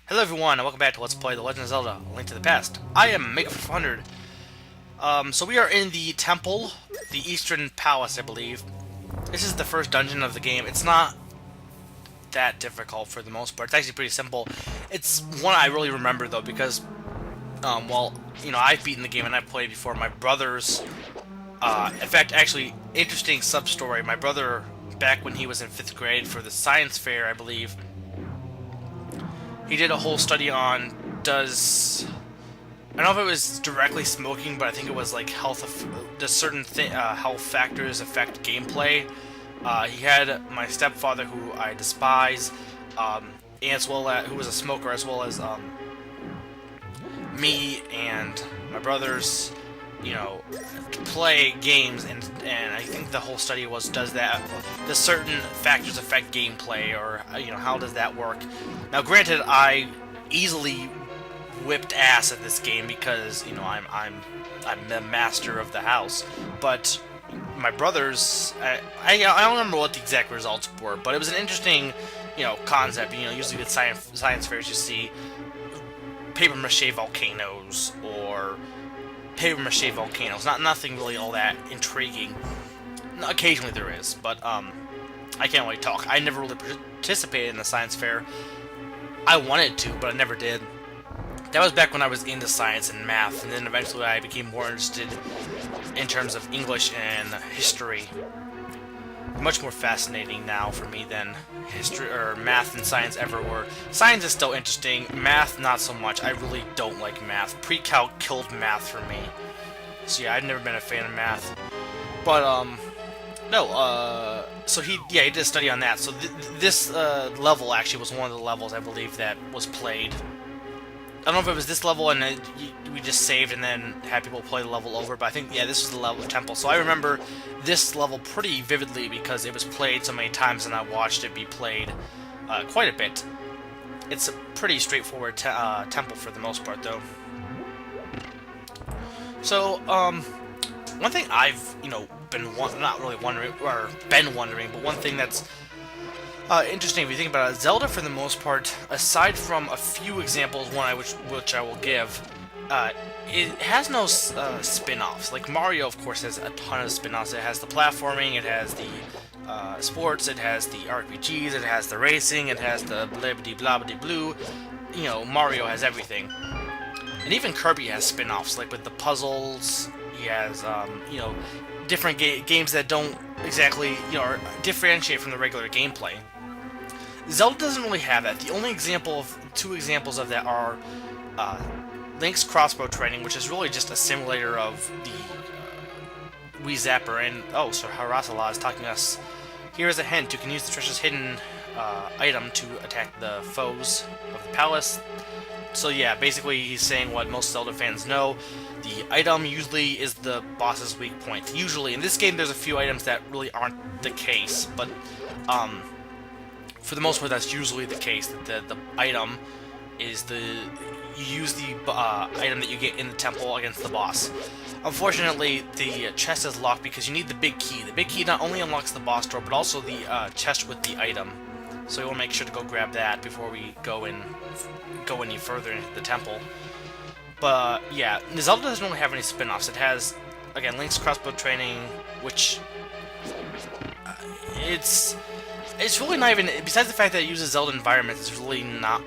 Hello everyone, and welcome back to Let's Play The Legend of Zelda: A Link to the Past. I am Mega400. So we are in the temple, the Eastern Palace, I believe. This is the first dungeon of the game. It's not that difficult for the most part. It's actually pretty simple. It's one I really remember though because, I've beaten the game and I've played before. My brother's, in fact, actually, interesting sub-story. My brother, back when he was in 5th grade for the science fair, I believe, he did a whole study on I don't know if it was directly smoking, but I think it was like does certain health factors affect gameplay. He had my stepfather, who I despise, as well as who was a smoker, as well as me and my brothers, play games, and I think the whole study was does certain factors affect gameplay, or how does that work? Now, granted, I easily whipped ass at this game because I'm the master of the house, but my brothers, I don't remember what the exact results were, but it was an interesting concept. Usually with science fairs you see paper mache volcanoes or paper mache volcanoes. Nothing really all that intriguing. Occasionally there is, but I can't really talk. I never really participated in the science fair. I wanted to, but I never did. That was back when I was into science and math, and then eventually I became more interested in terms of English and history. Much more fascinating now for me than history or math and science ever were. Science is still interesting, math not so much. I really don't like math. Pre-calc killed math for me. So yeah, I've never been a fan of math. But so he did a study on that. So this level actually was one of the levels, I believe, that was played. I don't know if it was this level and we just saved and then had people play the level over, but I think, yeah, this was the level of temple. So I remember this level pretty vividly because it was played so many times and I watched it be played quite a bit. It's a pretty straightforward temple for the most part, though. So, one thing I've, been wondering, but one thing that's interesting if you think about it, Zelda, for the most part, aside from a few examples, which I will give, it has no spin-offs. Like Mario, of course, has a ton of spin-offs. It has the platforming, it has the sports, it has the RPGs, it has the racing, it has the blabity-blabity-blue. Mario has everything. And even Kirby has spin-offs, like with the puzzles. He has, different games that don't exactly, differentiate from the regular gameplay. Zelda doesn't really have that. The only two examples of that are Link's crossbow training, which is really just a simulator of the Wii Zapper, and so Harasala is talking to us. Here is a hint: you can use the treasure's hidden item to attack the foes of the palace. So yeah, basically he's saying what most Zelda fans know. The item usually is the boss's weak point. Usually, in this game there's a few items that really aren't the case, but for the most part that's usually the case, that the item is you use the item that you get in the temple against the boss. Unfortunately, the chest is locked because you need the big key. The big key not only unlocks the boss door, but also the chest with the item. So you want to make sure to go grab that before we go any further into the temple. But yeah, Zelda doesn't really have any spin-offs. It has, again, Link's crossbow training, which it's really not even, besides the fact that it uses Zelda environments, it's really not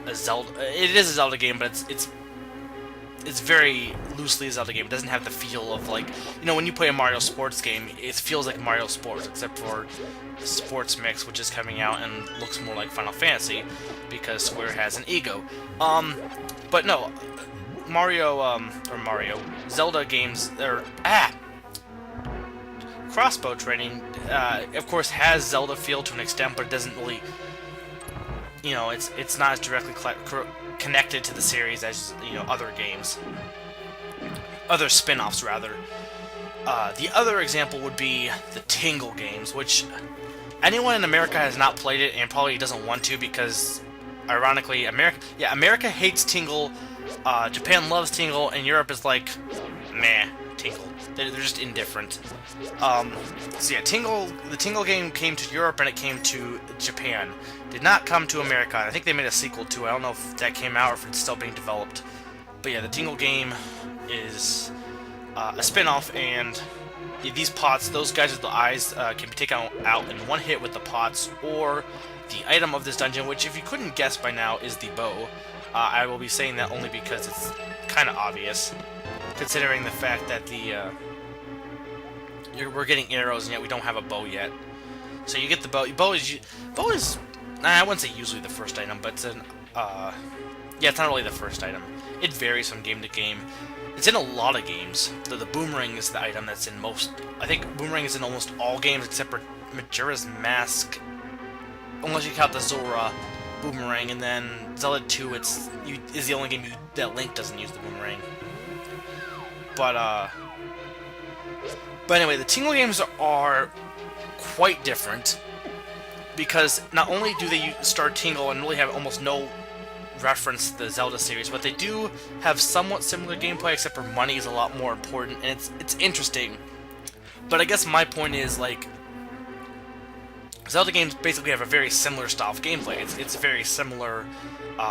a Zelda. It is a Zelda game, but it's very loosely a Zelda game. It doesn't have the feel of, like, when you play a Mario Sports game, it feels like Mario Sports, except for Sports Mix, which is coming out and looks more like Final Fantasy because Square has an ego. But no, Zelda games, crossbow training, of course, has Zelda feel to an extent, but it doesn't really, it's not as directly connected to the series as, other games. Other spin-offs, rather. The other example would be the Tingle games, which anyone in America has not played it and probably doesn't want to because, ironically, America hates Tingle, Japan loves Tingle, and Europe is like, meh, Tingle. They're just indifferent. So yeah, the Tingle game came to Europe and it came to Japan. Did not come to America. I think they made a sequel to it. I don't know if that came out or if it's still being developed. But yeah, the Tingle game is a spin-off, and these pots, those guys with the eyes, can be taken out in one hit with the pots, or the item of this dungeon, which if you couldn't guess by now is the bow. I will be saying that only because it's kind of obvious, considering the fact that we're getting arrows and yet we don't have a bow yet. So you get the bow. Bow is I wouldn't say usually the first item, but it's yeah, it's not really the first item. It varies from game to game. It's in a lot of games. The boomerang is the item that's in most. I think boomerang is in almost all games except for Majora's Mask, unless you count the Zora boomerang, and then Zelda 2 is the only game that Link doesn't use the boomerang. But anyway, the Tingle games are quite different, because not only do they start Tingle and really have almost no reference to the Zelda series, but they do have somewhat similar gameplay, except for money is a lot more important, and it's interesting. But I guess my point is, like, Zelda games basically have a very similar style of gameplay. It's very similar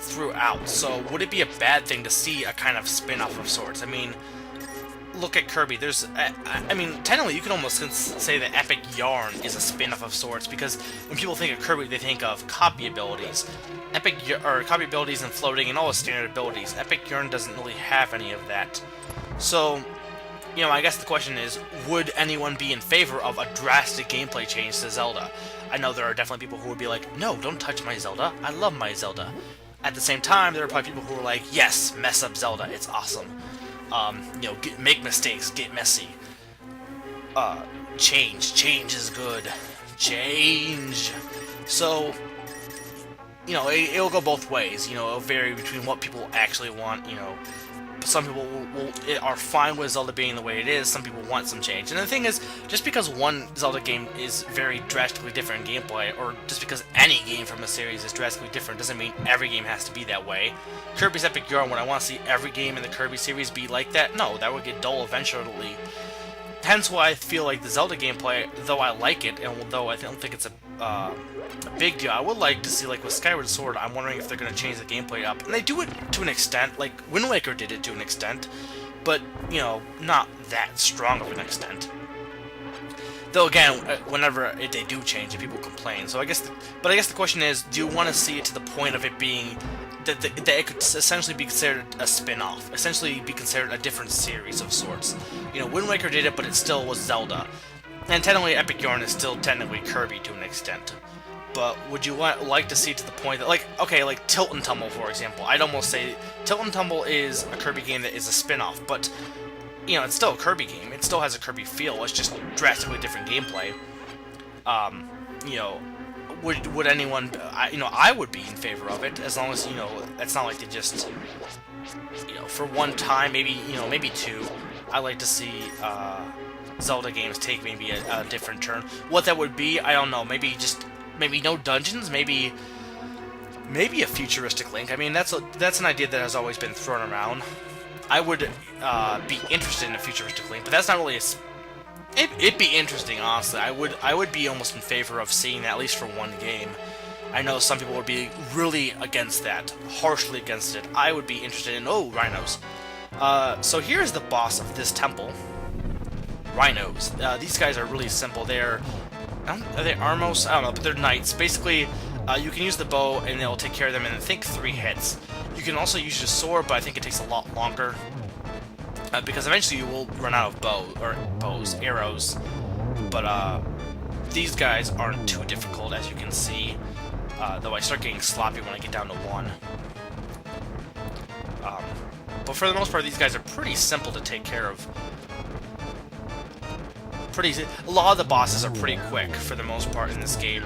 throughout. So would it be a bad thing to see a kind of spin-off of sorts? I mean, look at Kirby. I mean, technically you can almost say that Epic Yarn is a spin-off of sorts, because when people think of Kirby, they think of copy abilities. Copy abilities and floating and all the standard abilities. Epic Yarn doesn't really have any of that. So, you know, I guess the question is, would anyone be in favor of a drastic gameplay change to Zelda? I know there are definitely people who would be like, no, don't touch my Zelda. I love my Zelda. At the same time, there are probably people who are like, yes, mess up Zelda. It's awesome. You know, make mistakes, get messy. Change is good. Change. So, you know, it'll go both ways. You know, it'll vary between what people actually want. You know, some people are fine with Zelda being the way it is. Some people want some change. And the thing is, just because one Zelda game is very drastically different in gameplay, or just because any game from a series is drastically different, doesn't mean every game has to be that way. Kirby's Epic Yarn, would I want to see every game in the Kirby series be like that? No, that would get dull eventually. Hence why I feel like the Zelda gameplay, though I like it, and though I don't think it's a big deal, I would like to see, like with Skyward Sword, I'm wondering if they're going to change the gameplay up. And they do it to an extent, like Wind Waker did it to an extent, but, you know, not that strong of an extent. Though again, whenever they do change it, people complain. So I guess the question is, do you want to see it to the point of it being that it could essentially be considered a spin-off, essentially be considered a different series of sorts? You know, Wind Waker did it, but it still was Zelda. And technically, Epic Yarn is still technically Kirby to an extent. But would you like to see it to the point that, like, okay, like Tilt and Tumble, for example. I'd almost say Tilt and Tumble is a Kirby game that is a spin-off, but, you know, it's still a Kirby game. It still has a Kirby feel. It's just drastically different gameplay. You know, would anyone, you know, I would be in favor of it, as long as, you know, it's not like they just, you know, for one time, maybe, you know, maybe two, I like to see, Zelda games take maybe a different turn. What that would be, I don't know. Maybe no dungeons. Maybe a futuristic Link. I mean, that's an idea that has always been thrown around. I would be interested in a futuristic Link, but that's not really it'd be interesting, honestly. I would be almost in favor of seeing that, at least for one game. I know some people would be really against that, harshly against it. I would be interested in, rhinos. So here's the boss of this temple. Rhinos. These guys are really simple. Are they Armos? I don't know, but they're knights. Basically, you can use the bow and they'll take care of them in, I think, 3 hits. You can also use your sword, but I think it takes a lot longer. Because eventually you will run out of arrows. But these guys aren't too difficult, as you can see. Though I start getting sloppy when I get down to 1. But for the most part, these guys are pretty simple to take care of. A lot of the bosses are pretty quick, for the most part, in this game.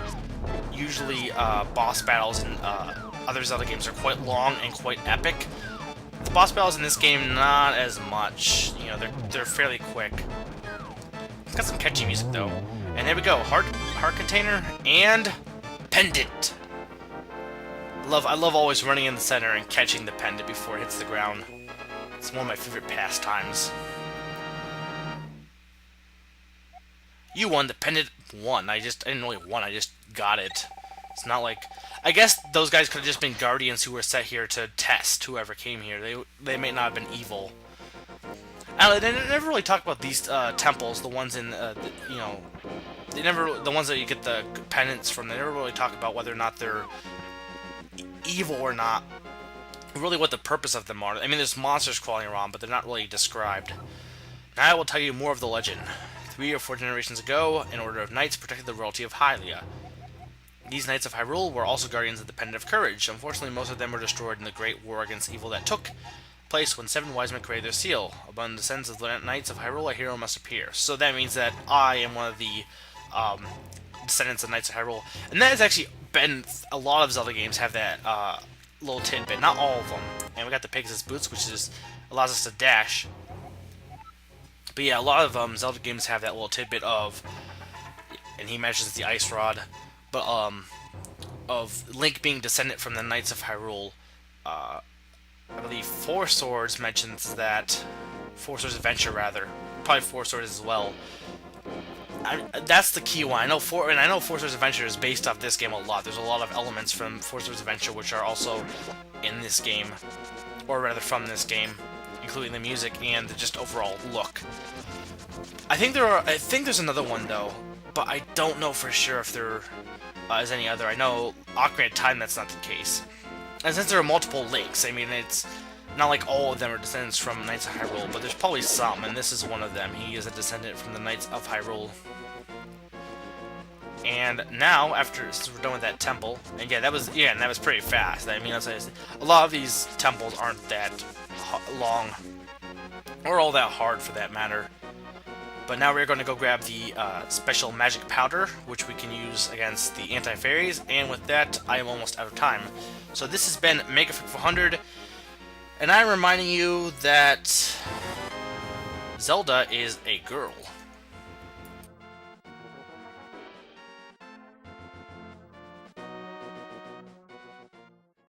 Usually, boss battles in other Zelda games are quite long and quite epic. The boss battles in this game, not as much. You know, they're fairly quick. It's got some catchy music, though. And there we go, heart container and pendant. I love always running in the center and catching the pendant before it hits the ground. It's one of my favorite pastimes. You won the pendant one. I didn't really won. I just got it. It's not like I guess those guys could have just been guardians who were set here to test whoever came here. They may not have been evil. They never really talk about these temples, the ones in you know, the ones that you get the pendants from. They never really talk about whether or not they're evil or not. Really, what the purpose of them are. I mean, there's monsters crawling around, but they're not really described. Now I will tell you more of the legend. 3 or 4 generations ago, an order of knights protected the royalty of Hylia. These Knights of Hyrule were also guardians of the Pendant of Courage. Unfortunately, most of them were destroyed in the great war against evil that took place when 7 wise men created their seal. Upon the descendants of the Knights of Hyrule, a hero must appear. So that means that I am one of the descendants of Knights of Hyrule. And that has actually been... A lot of Zelda games have that little tidbit. Not all of them. And we got the Pegasus boots, which just allows us to dash. But yeah, a lot of Zelda games have that little tidbit of... And he mentions the Ice Rod. But, of Link being descendant from the Knights of Hyrule. I believe Four Swords mentions that. Four Swords Adventure, rather. Probably Four Swords as well. That's the key one. I know Four Swords Adventure is based off this game a lot. There's a lot of elements from Four Swords Adventure which are also in this game, or rather from this game, including the music and the just overall look. I think there's another one though, but I don't know for sure if there is any other. I know Ocarina of Time that's not the case. And since there are multiple Links, I mean, it's not like all of them are descendants from Knights of Hyrule, but there's probably some, and this is one of them. He is a descendant from the Knights of Hyrule. And now, since we're done with that temple, and that was pretty fast. I mean, a lot of these temples aren't that long, or all that hard for that matter. But now we're going to go grab the special magic powder, which we can use against the anti-fairies, and with that, I am almost out of time. So this has been MegaFreak 400, and I'm reminding you that Zelda is a girl.